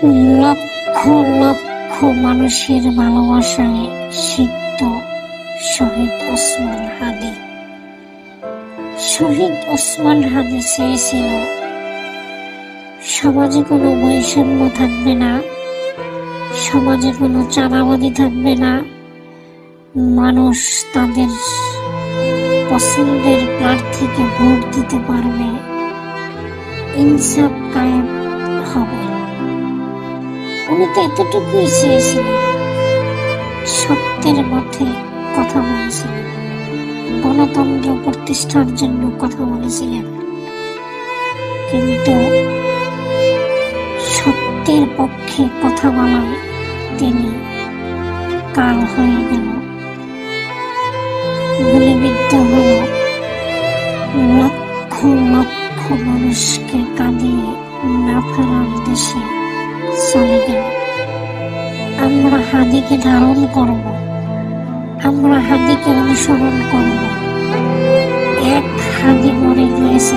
লক্ষ লক্ষ মানুষের ভালোবাসায় সিক্ত শহীদ ওসমান হাদি। শহীদ ওসমান হাদি চেয়েছিল সমাজে কোনো বৈষম্য থাকবে না, সমাজে কোনো চাঁদাবাদি থাকবে না, মানুষ তাদের পছন্দের প্রার্থীকে ভোট দিতে পারবে, ইনসাফ কায়েম হবে। উনি তো এতটুকুই চেয়েছিলেন, সত্যের পথে কথা বলেছিলেন, গণতন্ত্র প্রতিষ্ঠার জন্য কথা বলেছিলেন, কিন্তু সত্যের পক্ষে কথা বলায় তিনি কাল হয়ে গেল, গুলিবিদ্ধ হল, লক্ষ লক্ষ মানুষকে কাঁদিয়ে না ফেরার দেশে চলে গেল। আমরা হাদিকে ধারণ করব, আমরা হাদিকে অনুসরণ করব। এক হাদি মরে গিয়েছে।